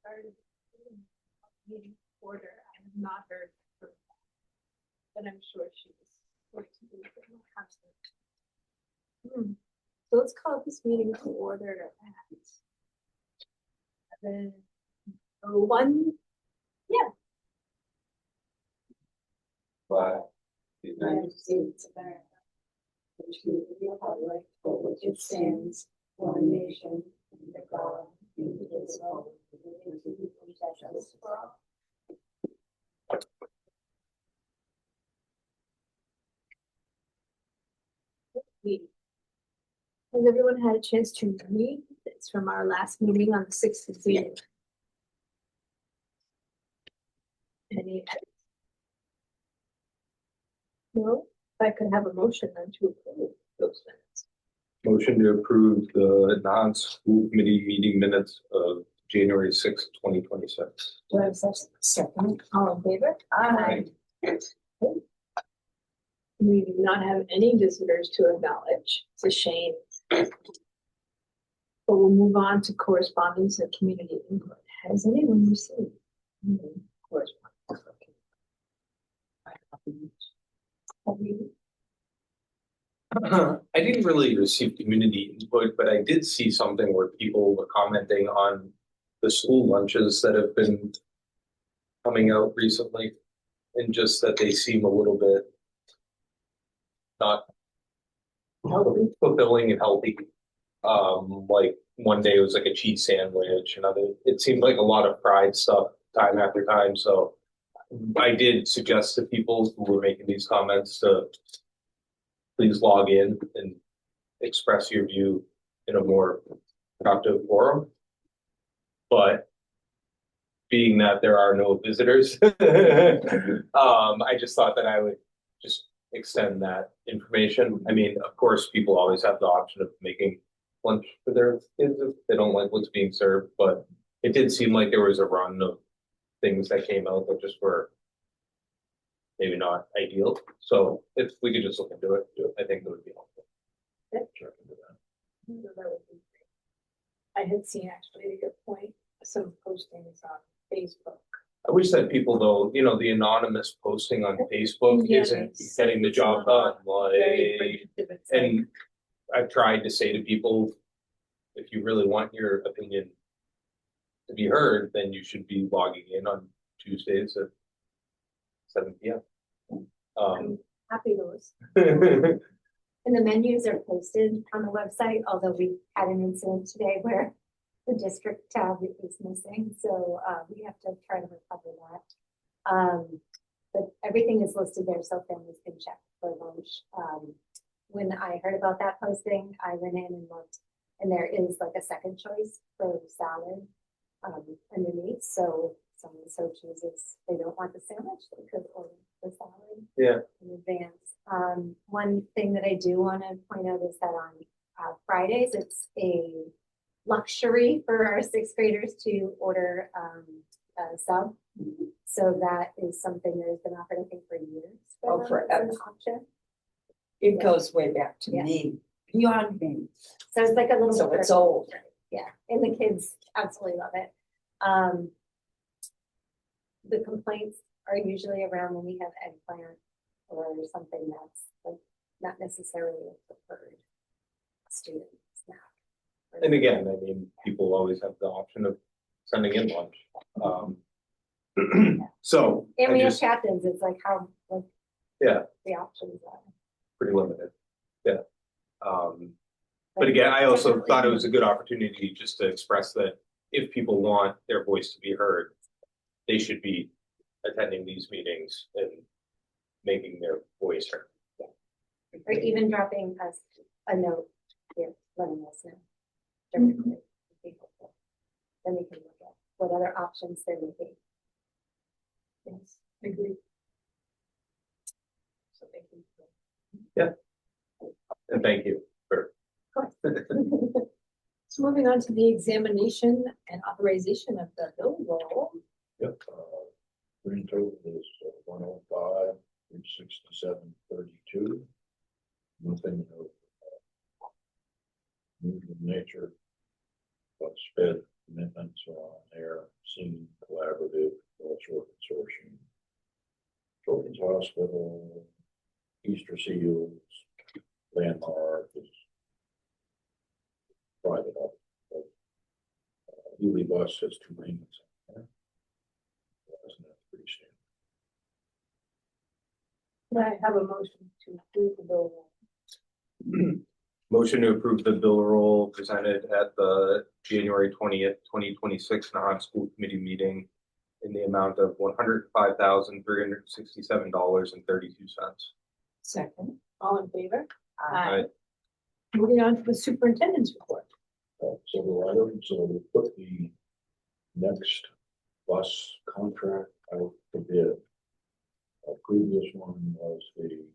started meeting order. I have not heard from her, but I'm sure she was going to do it more constant. So let's call this meeting to order at 7:01. Yeah. But United States of America, which is the republic for which it stands, one nation, under God, indivisible, with liberty and justice for all. Has everyone had a chance to read this from our last meeting on the 6th of June? Any? No, if I could have a motion then to approve those minutes. motion to approve the non-school committee meeting minutes of January 6th, 2026. Do I have a second? All in favor? Aye. We do not have any visitors to acknowledge. It's a shame. But we'll move on to correspondence and community input. Has anyone received any correspondence? Have you? I didn't really receive community input, but I did see something where people were commenting on the school lunches that have been coming out recently, and just that they seem a little bit not fulfilling and healthy. Like one day it was like a cheese sandwich, another it seemed like a lot of fried stuff time after time. So I did suggest to people who were making these comments to please log in and express your view in a more productive forum. But being that there are no visitors, I just thought that I would just extend that information. I mean, of course, people always have the option of making lunch for their kids if they don't like what's being served, but it did seem like there was a run of things that came out that just were maybe not ideal. So if we could just look into it, I think that would be helpful. Sure, I can do that. That would be great. I had seen actually, to your point, some postings on Facebook. I wish that people though, you know, the anonymous posting on Facebook isn't getting the job done. Like, and I've tried to say to people, if you really want your opinion to be heard, then you should be logging in on Tuesdays at 7 p.m. I'm happy to listen. And the menus are posted on the website, although we had an incident today where the district tab is missing, so we have to try to recover that. But everything is listed there, so families can check for lunch. When I heard about that posting, I went in and looked, and there is like a second choice for salad underneath. So if someone so chooses they don't want the sandwich, they could order the salad in advance. One thing that I do want to point out is that on Fridays, it's a luxury for our sixth graders to order a sub. So that is something that has been offered, I think, for years. Forever. Option. It goes way back to Yeah. me, beyond me. So it's like a little. So it's old. Yeah, and the kids absolutely love it. The complaints are usually around when we have eggplant or something that's like not necessarily a preferred student snack. And again, I mean, people always have the option of sending in lunch. So And I we just, have captains, it's like how, like. Yeah. The options are. pretty limited. Yeah. But again, I also thought it was a good opportunity just to express that if people want their voice to be heard, they should be attending these meetings and making their voice heard. Or even dropping us a note here, letting us know. Directly. Then we can look at what other options there may be. Yes, agree. So thank you. Yeah. And thank you for. So moving on to the examination and authorization of the bill roll. Yep, grand total is 105, 367.32. Nothing of medium nature, but sped commitments are on there, Scene Collaborative, North Shore Consortium, Children's Hospital, Easter Seals, Landmark is private up. Ely Bus has 2 lanes on there. Isn't that pretty standard? Can I have a motion to approve the bill? Motion to approve the bill roll presented at the January 20th, 2026 Nahant School Committee meeting in the amount of $105,367.32. Second. All in favor? Aye. Moving on to the superintendent's report. Several items, so we put the next bus contract out for bid. A previous one was the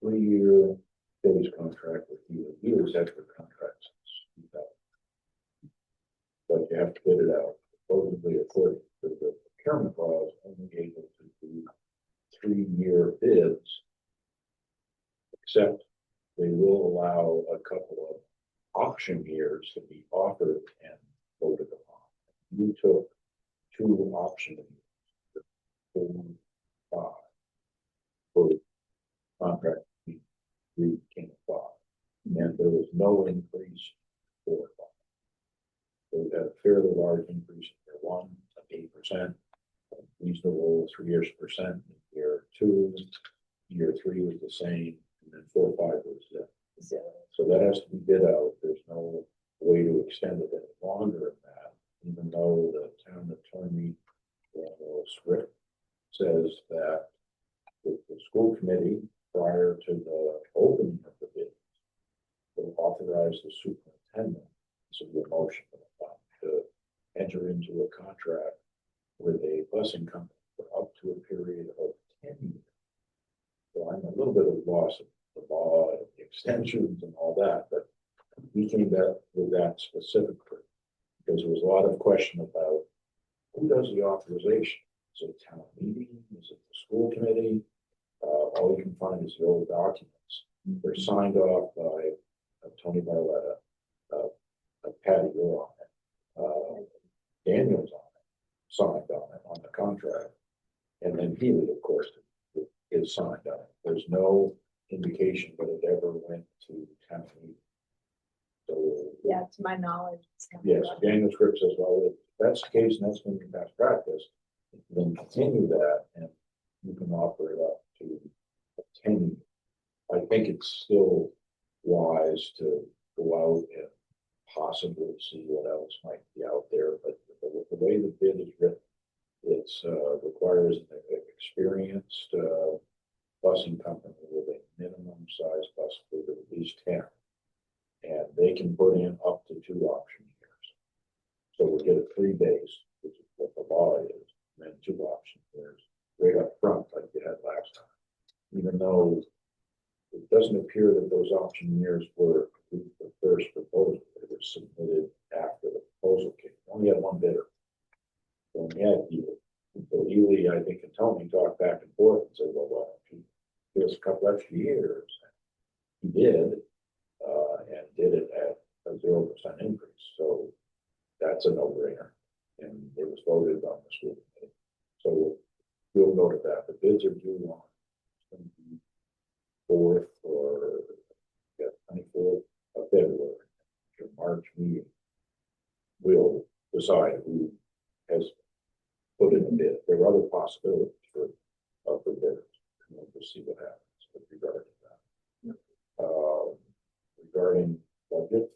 3-year base contract with you. Years after contract since 2000. But you have to bid it out. Supposedly, according to the procurement laws, only able to do 3-year bids, except they will allow a couple of auction years to be offered and voted upon. You took 2 auction years, 4, 5, for contract 3 became 5, and there was no increase for 5. So we had a fairly large increase in year 1 of 8%, reasonable 3 years percent in year 2, year 3 was the same, and then 4, 5 was zero. So that has to be bid out. There's no way to extend it any longer than that, even though the town attorney, Daniel Script, says that the school committee, prior to the opening of the bid, will authorize the superintendent, this is a motion to enter into a contract with a busing company for up to a period of 10 years. So I'm a little bit of a loss of the law and the extensions and all that, but we came back with that specifically because there was a lot of question about who does the authorization. Is it a town meeting? Is it the school committee? All you can find is the old documents. They're signed off by Tony Barletta, Patty, you're on it, Daniel's on it, signed on it on the contract, and then Healy, of course, is signed on it. There's no indication that it ever went to town meeting. So Yeah, to my knowledge. it's not yes, right. Daniel Script says, well, if that's the case and that's going to be best practice, then continue that and you can offer it up to 10. I think it's still wise to go out and possibly see what else might be out there, but the way the bid is written, it's requires an experienced busing company with a minimum size bus fleet of at least 10, and they can put in up to 2 auction years. So we get a 3 days, which is what the law is, and then 2 auction years right up front, like you had last time. Even though it doesn't appear that those auction years were the first proposal, they were submitted after the proposal came. We only had 1 bidder. So we had Ely. So Ely, I think, and Tony talked back and forth and said, well, why don't you give us a couple extra years? He did, and did it at a 0% increase. So that's a no-brainer. And it was voted on the school committee. So we'll note that. The bids are due on 24th or 24th of February. Your March meeting will decide who has put in a bid. There are other possibilities for bidders. And we'll see what happens with regard to that. Regarding budget,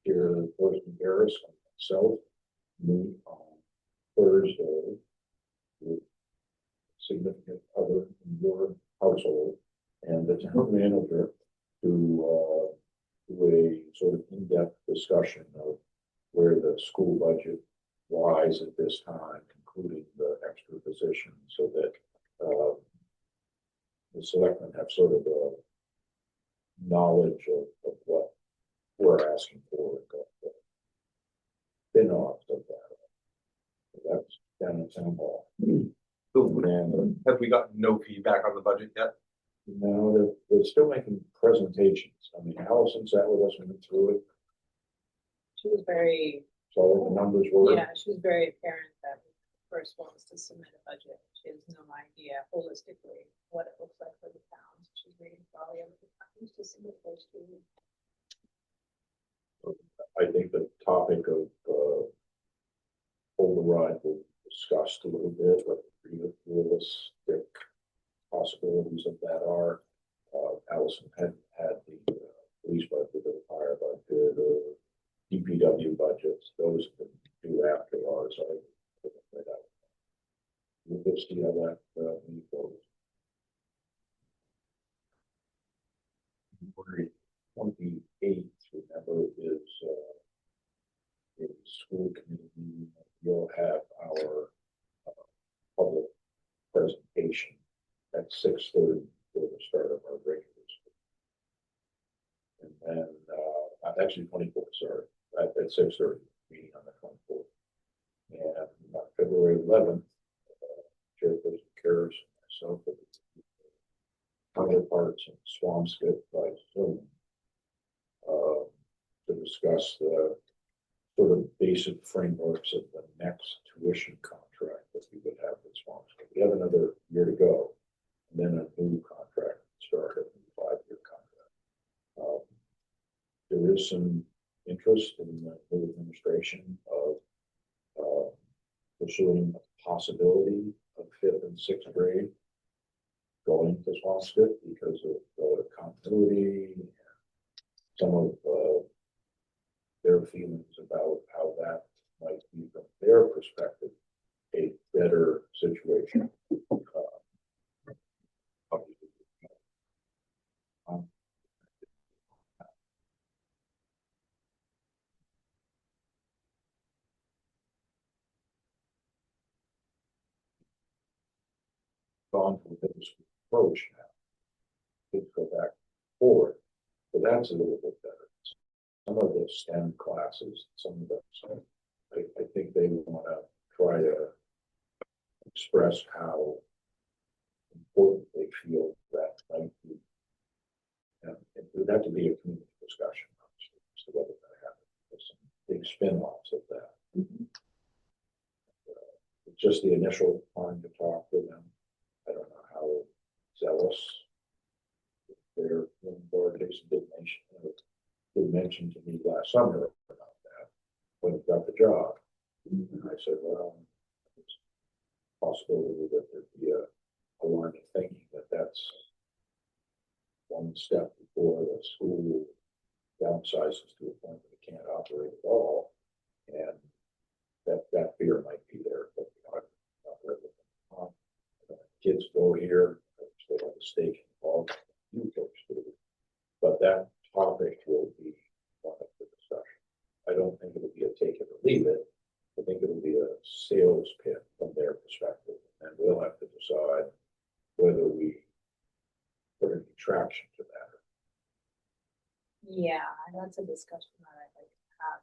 here, Person Harris and myself meet on Thursday with significant other in your household and the town manager to do a sort of in-depth discussion of where the school budget lies at this time, including the extra position, so that the selectmen have sort of a knowledge of what we're asking for and the spin-offs of that. So that's down in town hall. So And have we gotten no feedback on the budget yet? no, they're still making presentations. I mean, Allison sat with us and went through it. She was very, So the numbers were. yeah, she was very apparent that the first one was to submit a budget. She has no idea holistically what it looks like for the town. So she's waiting for all the other departments to submit those to. I think the topic of override was discussed a little bit, what the realistic possibilities of that are. Allison had the police budget, the fire budget, DPW budgets, those have been due after ours. I put that out. We'll just see how that goes. February 28th, remember, is a school committee meeting. We'll have our public presentation at 6:30 for the start of our regular school. And then, actually 24th, sorry, at 6:30, meeting on the 24th. And February 11th, Chairperson Karis and myself, with counterparts in Swampscott by Zoom, to discuss the sort of basic frameworks of the next tuition contract that we would have with Swampscott. We have another year to go, and then a new contract started, a 5-year contract. There is some interest in the new administration of pursuing a possibility of 5th and 6th grade going to Swampscott because of continuity and some of their feelings about how that might be from their perspective a better situation. Gone from the approach now. Kids go back forward, but that's a little bit better. Some of the STEM classes, some of them, I think they want to try to express how important they feel that might be. And it would have to be a community discussion, obviously, as to whether that happens. There's some big spin-offs of that. It's just the initial time to talk to them. I don't know how zealous their board did mention to me last summer about that when he got the job. And I said, well, it's a possibility that there'd be a line of thinking that that's one step before the school downsizes to a point that it can't operate at all. And that fear might be there, but kids go here, they have a stake involved, you folks do. But that topic will be one of the discussion. I don't think it'll be a take it or leave it. I think it'll be a sales pitch from their perspective, and we'll have to decide whether we put any traction to that. Yeah, and that's a discussion that I'd like to have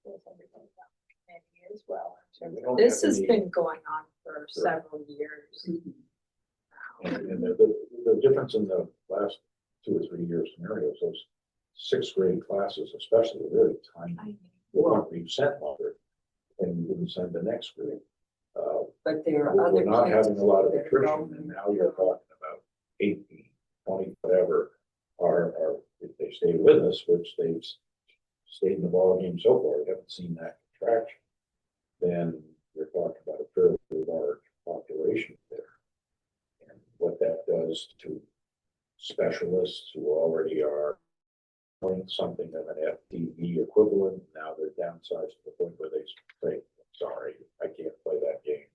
with everybody about the committee as well. We don't This have has any- been going on for several years. now. And the difference in the last 2 or 3 year scenarios, those 6th grade classes, especially, are very tiny. Well, you sent longer, and you didn't send the next grade. But there are We're other. not kids having a lot of that are attrition, going and now you're talking about 18, 20, whatever, are if they stay with us, which they've stayed in the ballgame so far, we haven't seen that contraction, then you're talking about a fairly large population there. And what that does to specialists who already are doing something of an FTE equivalent, now they're downsized to the point where they say, sorry, I can't play that game.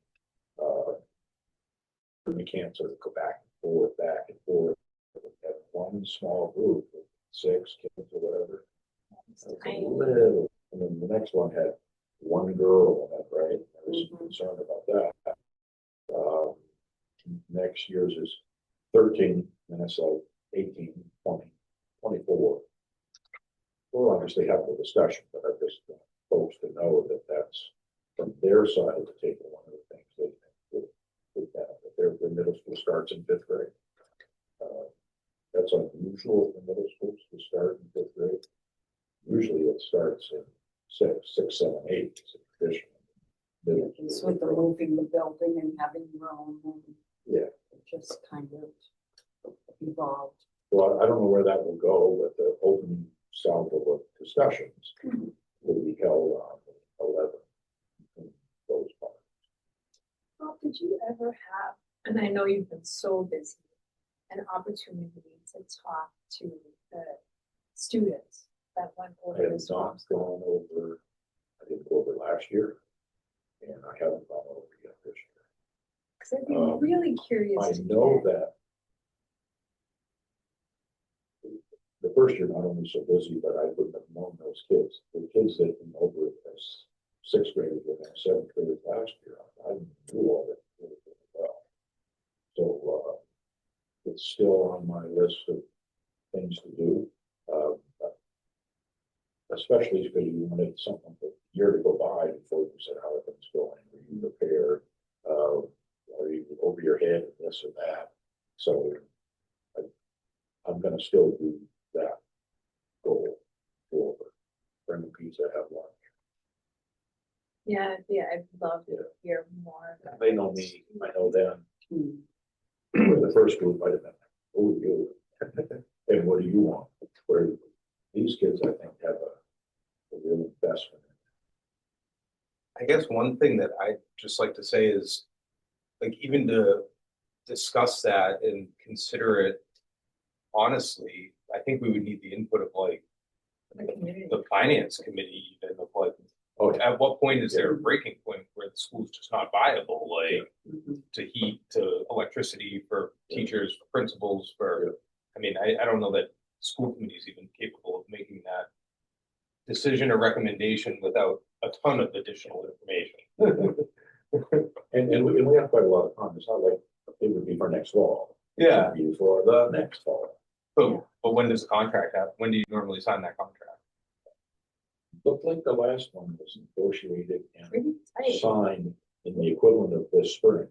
We can't sort of go back and forth. Have one small group of 6 kids or whatever. It's a little, and then the next one had one girl in it, right? I was concerned about that. Next year's is 13, and it's like 18, 20, 24. We'll obviously have the discussion, but I just want folks to know that that's from their side of the table, one of the things they think would benefit. Their middle school starts in 5th grade. That's unusual for middle schools to start in 5th grade. Usually it starts in six, seven, eight is a tradition. It's with the moving the building and having your own, and Yeah, it just kind of evolved. well, I don't know where that will go, but the opening salvo of discussions will be held on 11. Those parts. Well, did you ever have, and I know you've been so busy, an opportunity to talk to the students that went I over have this not homeschool? gone over, I didn't go over last year, and I haven't gone over yet this year. Because I'd be really curious I to know get. that the first year not only so busy, but I wouldn't have known those kids. The kids that came over as sixth graders and seventh graders last year, I knew all that really, really well. So it's still on my list of things to do. Especially because you wanted something a year to go by before you said how are things going, are you prepared, are you over your head, this or that. So I'm going to still do that goal for bring a pizza, have lunch. Yeah, I'd love to hear more. about They know this. me, I know them. The first group might have been, oh, you, and what do you want? Where these kids, I think, have a real investment. I guess one thing that I just like to say is, like, even to discuss that and consider it honestly, I think we would need the input of like The community. the finance committee, even of like, Oh, at what point is there a breaking point where the school's just not viable, like Mhm. to heat, to electricity for teachers, for principals, for, Yeah. I mean, I don't know that school committee is even capable of making that decision or recommendation without a ton of additional information. And we have quite a lot of time. It's not like it would be for next fall. Yeah, It would be for the next fall. but when does the contract happen? When do you normally sign that contract? Looked like the last one was negotiated and Pretty tight. signed in the equivalent of this spring.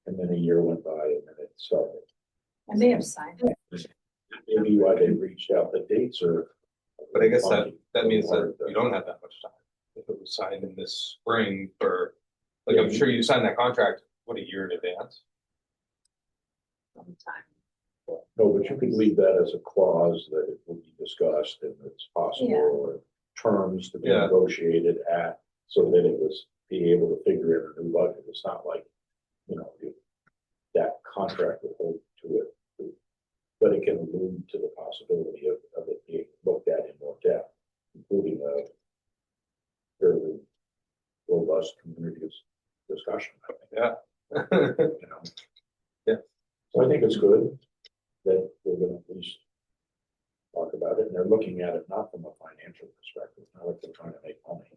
And then a year went by and then it started. I may have signed it. Maybe why they reached out, the dates are. But I guess that funky. means that you don't have that much time. If it was signed in this spring for, like, I'm sure you signed that contract, what, a year in advance? Sometime. No, but you could leave that as a clause that it will be discussed and it's possible, Yeah. or terms to be Yeah. negotiated at, so that it was be able to figure in a new budget. It's not like, that contract will hold to it. But it can allude to the possibility of it being looked at in more depth, including a fairly robust community discussion, I think. Yeah. you know. Yeah. So I think it's good that we're gonna at least talk about it, and they're looking at it not from a financial perspective, not like they're trying to make money.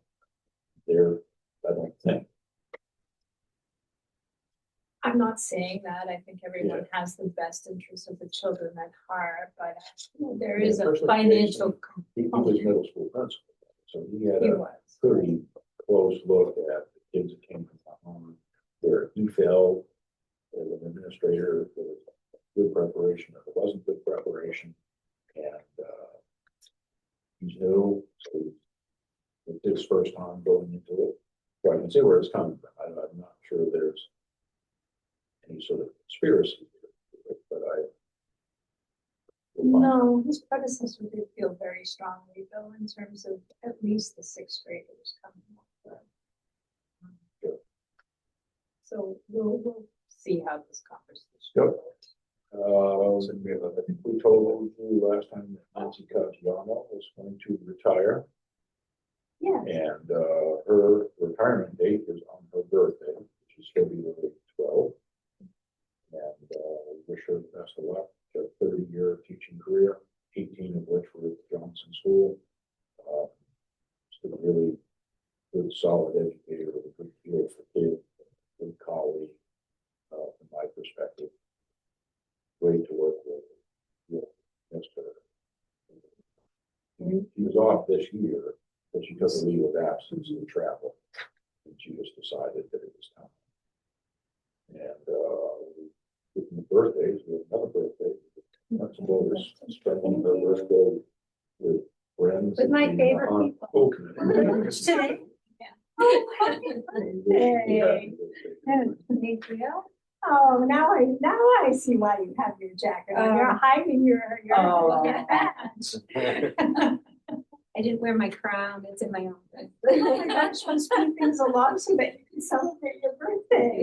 I don't think. I'm not saying that. I think everyone has the best interest of the children at heart, but there is a Personally, financial He was component. middle school principal, so he had He a was. pretty close look at the kids that came from Nahant, where he felt as an administrator, there was good preparation, or there wasn't good preparation, and he's new, so it's his first time going into it. So I can see where it's coming from. I'm not sure there's any sort of conspiracy, but No, his predecessor did feel very strongly, though, in terms of at least the sixth graders coming up. Sure. So we'll see how this conversation Yep. goes. I think we told you last time that Nancy Caggiano was going to retire, Yeah, and her retirement date is on her birthday, which is February 12th. And we wish her the best of luck. A 30-year teaching career, 18 of which were at Johnson School. She's a really good, solid educator with a good feel for kids, good colleague, from my perspective. Great to work with. Yeah, Mr. He was off this year, but she took a leave of absence to travel. And she just decided that it was time. And with the birthdays, we have another birthday. Principal is spending her birthday with friends. With my in the favorite Nahant people. School Committee. Today. Hey. Thank you. Oh, now I see why you have your jacket on. You're hiding your Oh. badge. I didn't wear my crown, it's in my office. Oh my gosh, let's speed things along so that you can celebrate your birthday.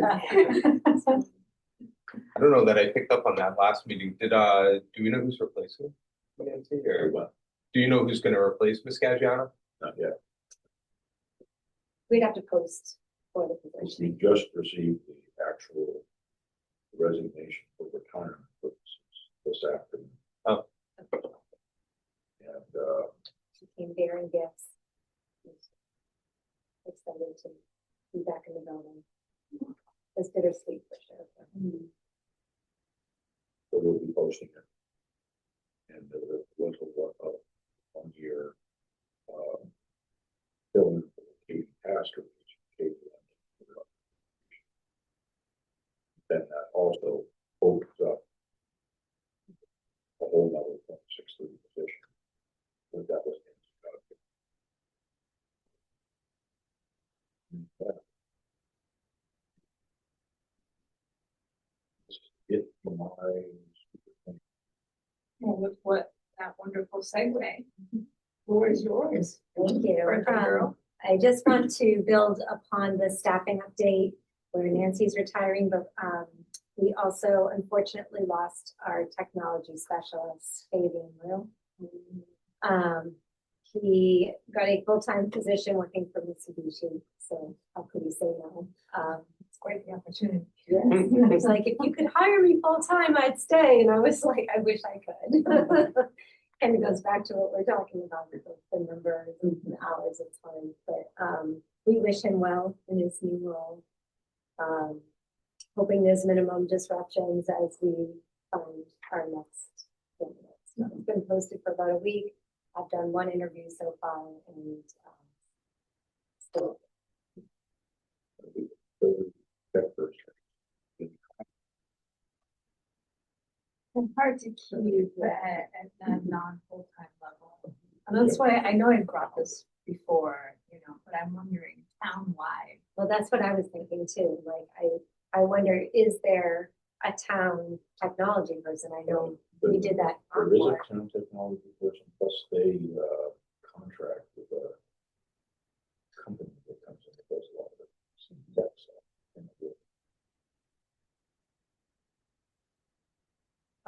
I don't know that I picked up on that last meeting. Do we know who's replacing Nancy, or Well, do you know who's gonna replace Miss Caggiano? not yet. We'd have to post for the We position. just received the actual resignation for retirement purposes this afternoon. Oh. And, She came bearing gifts. Excited to be back in the building. It's bittersweet for sure. so we'll be posting it. And there was a 1 year, filling for Katie Pastor, which Katie went. Then that also opens up a whole nother 630 position. But that was. It my Well, what that wonderful segue. Floor is yours. Thank you. Birthday girl. I just want to build upon the staffing update where Nancy's retiring, but we also unfortunately lost our technology specialist, Fabian Liu. He got a full-time position working for Mitsubishi, so how could he say no? It's quite the opportunity. Yes. He was like, if you could hire me full-time, I'd stay. And I was like, I wish I could. And it goes back to what we're talking about with the numbers and the hours, it's fine. But we wish him well in his new role. Hoping there's minimum disruptions as we find our next candidate. So it's been posted for about a week. I've done one interview so far and still. that first. It's hard to keep at a non-full-time level. And that's why I know I brought this before, but I'm wondering town-wide. Well, that's what I was thinking too. Like, I wonder, is there a town technology person? I know we did that on There is board. a town technology person, plus they contract with a company that comes in and does a lot of tech stuff.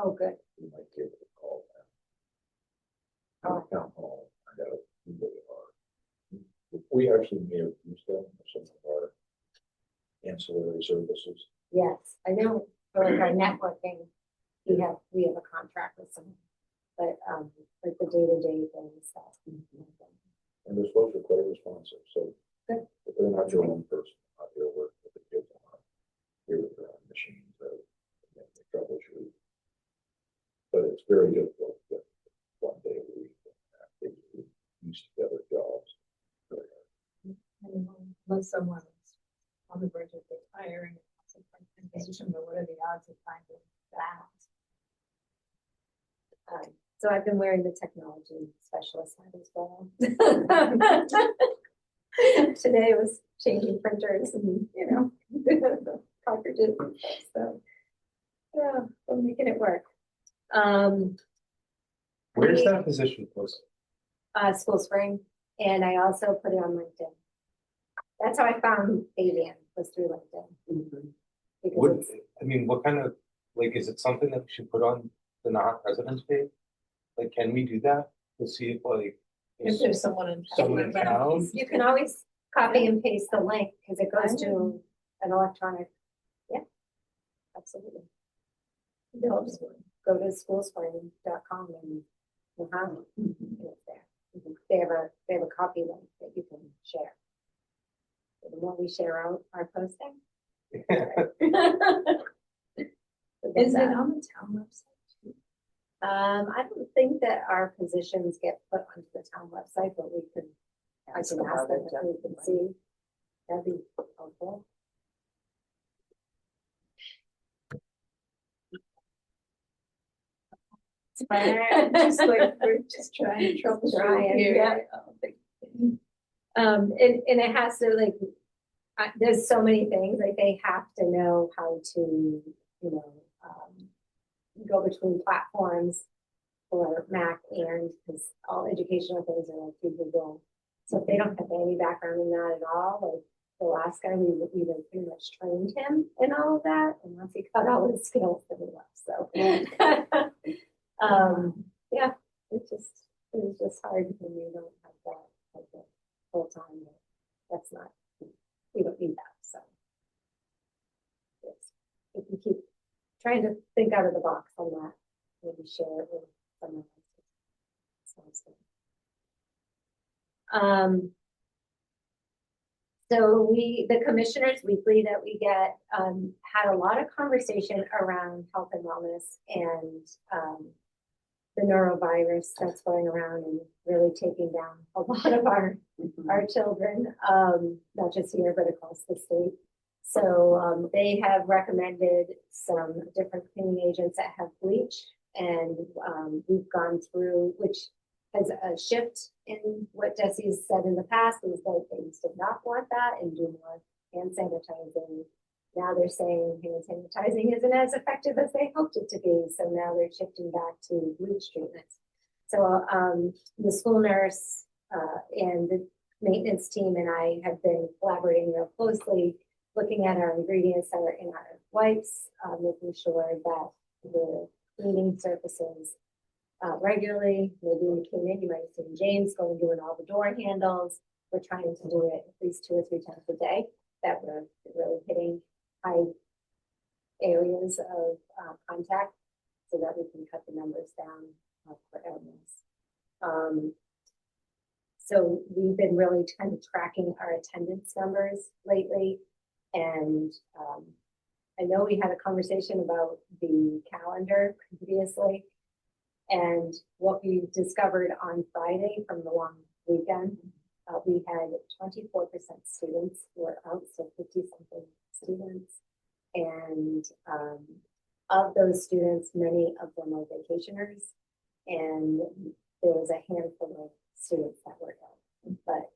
Oh, good. You might be able to call them. Town hall, find out who they are. We actually may have used them for some of our ancillary services. Yes, I know for like our networking, we have a contract with someone, but like the day-to-day things stuff. And those folks are quite responsive, so. Good. But they're not your own person, not your work with the kids on. Here with their own machines, they troubleshoot. But it's very difficult to get 1 day a week. They use together jobs. Unless someone is on the verge of retiring in a position, but what are the odds of finding that? So I've been wearing the technology specialist hat as well. Today was changing printers and, cartridges and stuff, so. Yeah, we're making it work. Where's that position posted? School Spring, and I also put it on LinkedIn. That's how I found Fabian, was through LinkedIn. Because What kind of, is it something that we should put on the Nahant residence page? Like, can we do that to see if If there's someone in Someone in town? you can always copy and paste the link because it goes to an electronic. Yeah, absolutely. Go to schoolspring.com and you'll have it. It's there. They have a copy link that you can share. So the more we share out our posting. Is it on the town website too? I don't think that our positions get put onto the town website, but we could, I can ask them if we can see. That'd be helpful. Just like, we're just trying to troubleshoot Trying, here. yeah. And it has to like, there's so many things, like they have to know how to, you know, go between platforms for Mac and, because all educational things are like through Google. So if they don't have any background in that at all, like the last guy, we like pretty much trained him in all of that, and once he got all his skills, then he left, so. Yeah, it was just hard when you don't have that, like the full time, that's not, we don't need that, so. If you keep trying to think out of the box on that, maybe share it with someone else. Sounds good. So the commissioners weekly that we get, had a lot of conversation around health and wellness and, the norovirus that's going around and really taking down a lot of our children, not just here, but across the state. So, they have recommended some different cleaning agents that have bleach, and, we've gone through, which has a shift in what Jesse's said in the past, is that they used to not want that and do more hand sanitizing. Now they're saying hand sanitizing isn't as effective as they hoped it to be, so now they're shifting back to bleach treatments. So the school nurse and the maintenance team and I have been collaborating real closely, looking at our ingredients that are in our wipes, making sure that we're cleaning surfaces regularly. Maybe when we came in, you might have seen James going and doing all the door handles. We're trying to do it at least 2 or 3 times a day, that we're really hitting high areas of contact so that we can cut the numbers down for illness. So we've been really kind of tracking our attendance numbers lately. And I know we had a conversation about the calendar previously. And what we discovered on Friday from the long weekend, we had 24% students who were out, so 50-something students. And of those students, many of them are vacationers. And there was a handful of students that were ill. But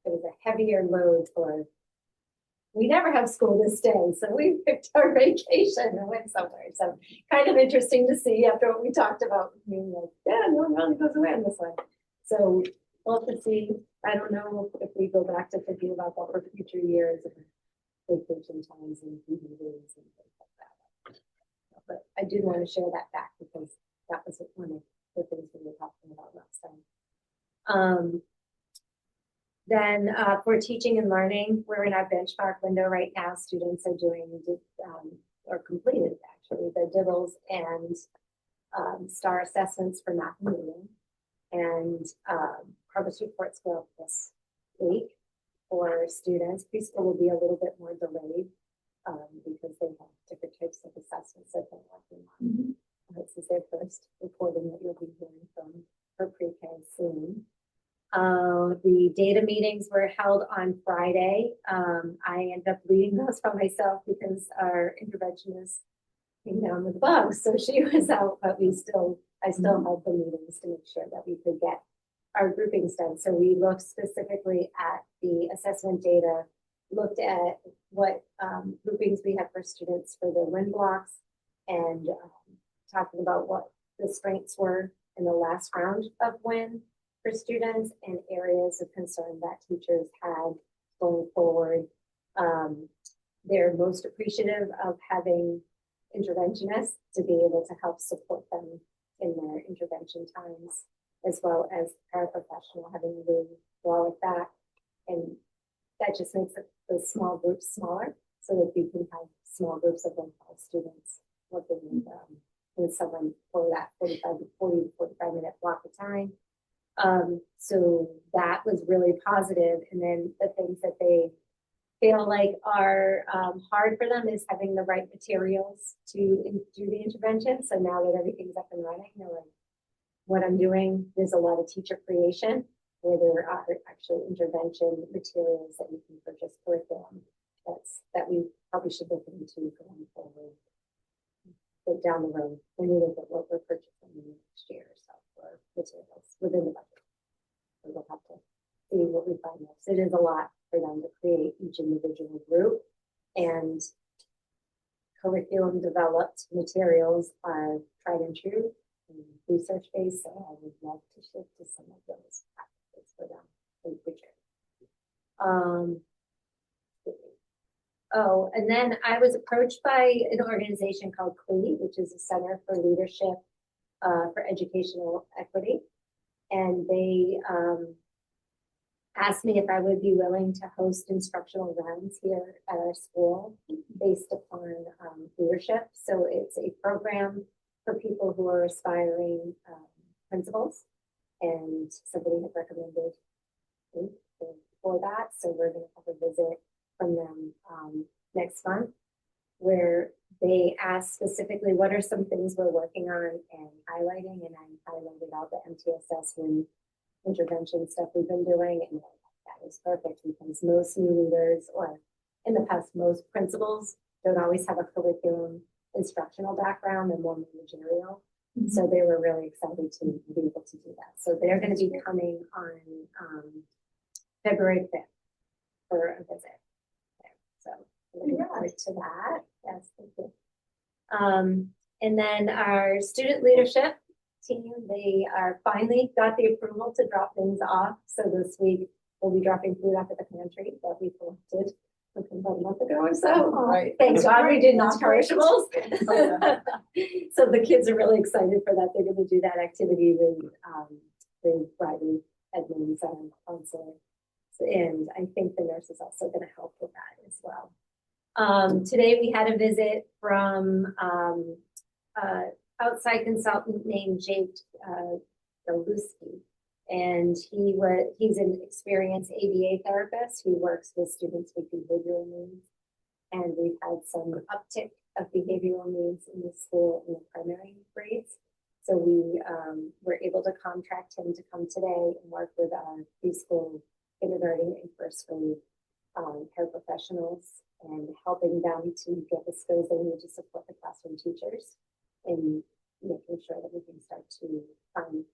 it was a heavier load for, we never have school this day, so we picked our vacation and went somewhere. So kind of interesting to see after what we talked about, being like, yeah, no one really goes away on this one. So we'll have to see. I don't know if we go back to thinking about that for future years and vacation times and evenings and things like that. But I did want to share that back because that was one of the things we were talking about last time. Then for teaching and learning, we're in our benchmark window right now. Students are doing, or completed actually, the DIBELS and STAR assessments for math and reading. And progress reports go up this week for students. Preschool will be a little bit more delayed because they have different types of assessments that they're working on. This is their first reporting that you'll be hearing from for pre-K soon. The data meetings were held on Friday. I ended up leading those by myself because our interventionist came down with bugs, so she was out, but I still held the meetings to make sure that we could get our groupings done. So we looked specifically at the assessment data, looked at what groupings we have for students for the WIN blocks, and talking about what the strengths were in the last round of WIN for students and areas of concern that teachers had going forward. They're most appreciative of having interventionists to be able to help support them in their intervention times, as well as paraprofessional having Lou Wallach back. And that just makes the small groups smaller so that we can have small groups of 1 students working with someone for that 40 to 45 minute block of time. So that was really positive. And then the things that they feel like are hard for them is having the right materials to do the intervention. So now that everything's up and running, they're like, what I'm doing, there's a lot of teacher creation where there are actually intervention materials that you can purchase curriculum that we probably should look into going forward. but down the road, when we look at what we're purchasing in the next year or so for materials within the budget. So we'll have to see what we find next. It is a lot for them to create each individual group, and curriculum developed materials are tried and true and research based. So I would love to shift to some of those practices for them in the future. Oh, and then I was approached by an organization called CLE, which is a Center for Leadership for Educational Equity. And they asked me if I would be willing to host instructional rounds here at our school based upon leadership. So it's a program for people who are aspiring principals, and somebody had recommended me for that. So we're going to have a visit from them next month, where they asked specifically what are some things we're working on and highlighting, and I highlighted all the MTSS and intervention stuff we've been doing, and that is perfect because most new leaders, or in the past most principals, don't always have a curriculum instructional background and more managerial. Mm-hmm. So they were really excited to be able to do that. So they're going to be coming on February 5th for a visit. So looking forward to that. Yes, thank you. And then our student leadership team, they are finally got the approval to drop things off. So this week we'll be dropping food off at the pantry that we collected about a month ago or so. Right. Thank God we did non-perishables. So the kids are really excited for that. They're going to do that activity with Bridie Edmonds and counselor. And I think the nurse is also going to help with that as well. Today we had a visit from outside consultant named Jake Galuski, and he's an experienced ABA therapist who works with students with behavioral needs, and we've had some uptick of behavioral needs in the school in the primary grades. So we were able to contract him to come today and work with our preschool, kindergarten, and first grade paraprofessionals, and helping them to get the skills they need to support the classroom teachers, and making sure that we can start to find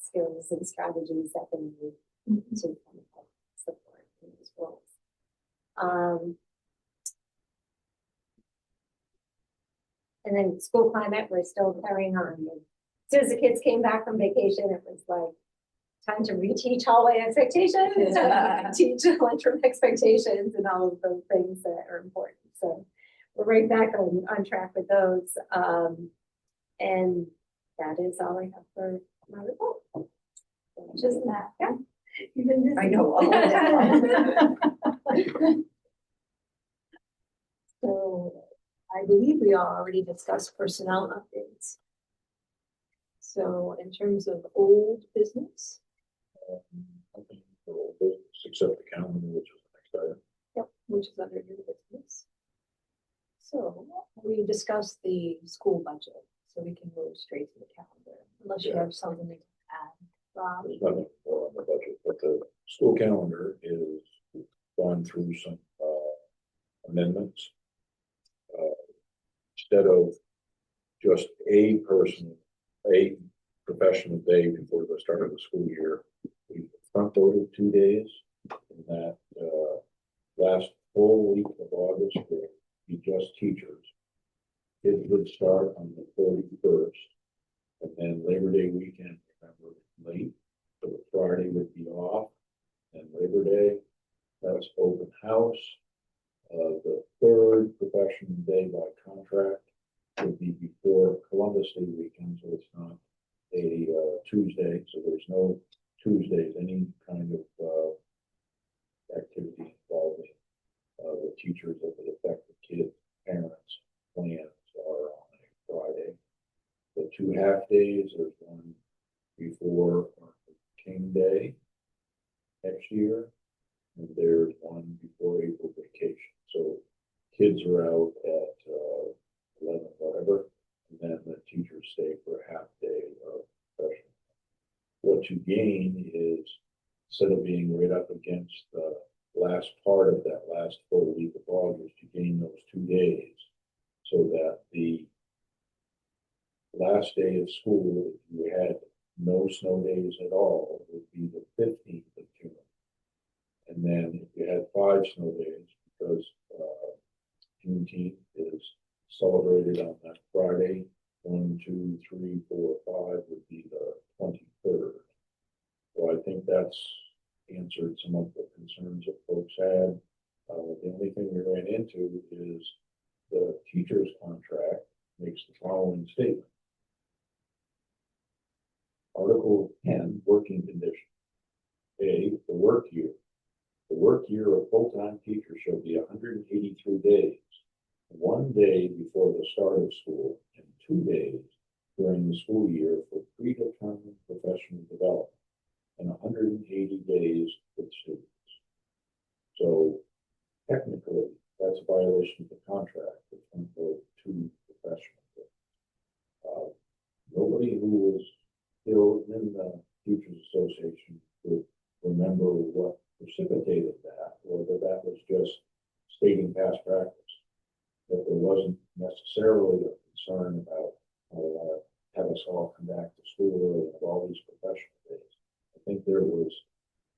skills and strategies that they need to kind of help support in these roles. And then school climate, we're still carrying on. And as soon as the kids came back from vacation, it was like time to reteach hallway expectations, teach lunchroom expectations, and all of those things that are important. So we're right back on track with those. And that is all I have for my report. Just that, yeah. I know all of that. So I believe we already discussed personnel updates. So in terms of old business. I think for all business, except the calendar, which is the next item. Yep, which is under new business. So we discussed the school budget, so we can move straight to the calendar, unless you have something to add, Rob. There's nothing more on the budget, but the school calendar is gone through some amendments. Instead of just a professional day before the start of the school year, we front loaded 2 days, and that last full week of August will be just teachers. It would start on the 31st, and then Labor Day weekend, remember, late, so Friday would be off, and Labor Day, that's open house. The third professional day by contract would be before Columbus Day weekend, so it's not a Tuesday, so there's no Tuesdays, any kind of activity involving the teachers that would affect the kids, parents, plans are on a Friday. The 2 half days, there's one before King Day next year, and there's one before April vacation. So kids are out at 11, whatever, and then the teachers stay for a half day of session. What you gain is, instead of being right up against the last part of that last full week of August, you gain those 2 days, so that the last day of school, if you had no snow days at all, would be the 15th of June. And then if you had 5 snow days, because Juneteenth is celebrated on that Friday, 1, 2, 3, 4, 5 would be the 23rd. So I think that's answered some of the concerns that folks had. The only thing we ran into is the teacher's contract makes the following statement. Article 10, working condition. A, the work year. The work year of full-time teachers shall be 183 days, 1 day before the start of school and 2 days during the school year for predetermined professional development, and 180 days for students. So technically, that's a violation of the contract between the 2 professional days. Nobody who was still in the Teachers Association could remember what precipitated that, or that was just stating past practice. That there wasn't necessarily a concern about have us all come back to school early and have all these professional days. I think there was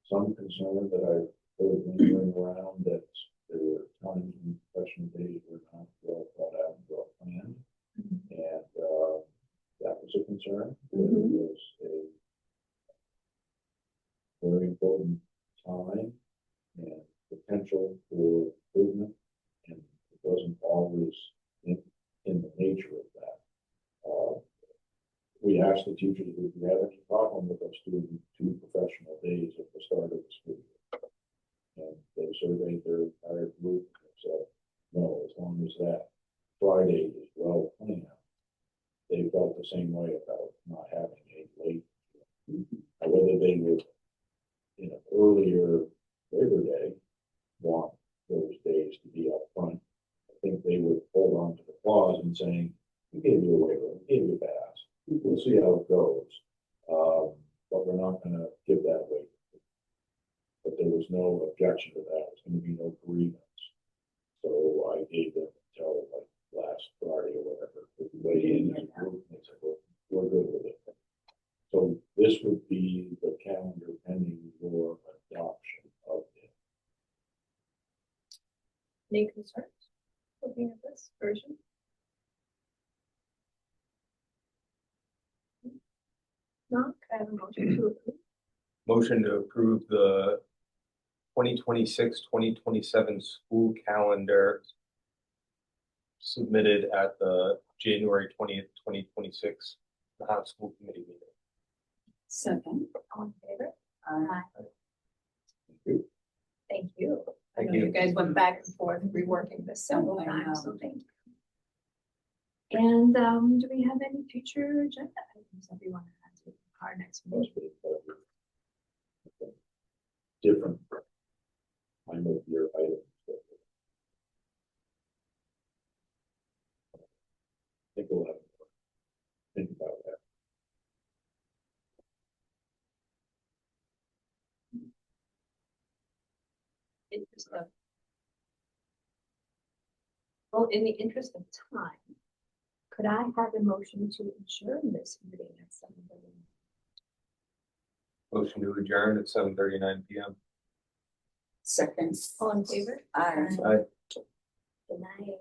some concern that I heard lingering around that there were times when professional days were not well thought out and well planned. And that was a concern. It was a very important time and potential for improvement, and it wasn't always in the nature of that. We asked the teachers if we have any problem with us doing 2 professional days at the start of the school year. And they surveyed their entire group and said, no, as long as that Friday is well planned. They felt the same way about not having a late. Whether they would, in an earlier Labor Day, want those days to be up front, I think they would hold on to the clause and saying, we gave you a waiver, we gave you a pass. We'll see how it goes. But we're not going to give that away. But there was no objection to that. There's going to be no grievance. So I gave them until like last Friday or whatever to weigh in as a group, and they said, well, we're good with it. So this would be the calendar pending your adoption of it. Any concerns looking at this version? No, can I have a motion to approve? Motion to approve the 2026-2027 school calendar submitted at the January 20th, 2026 Nahant School Committee meeting. Second. All in favor? Thank you. Thank you. I Thank know you. you guys went back and forth reworking this several I times, know. so thank you. And do we have any future agenda items that we want to add to our next meeting? Must be different time of year items. I think we'll have to think about that. Interest of, well, in the interest of time, could I have a motion to adjourn this meeting at 7:30? Motion to adjourn at 7:39 p.m. Second. All in favor? Aye. Aye. Good night.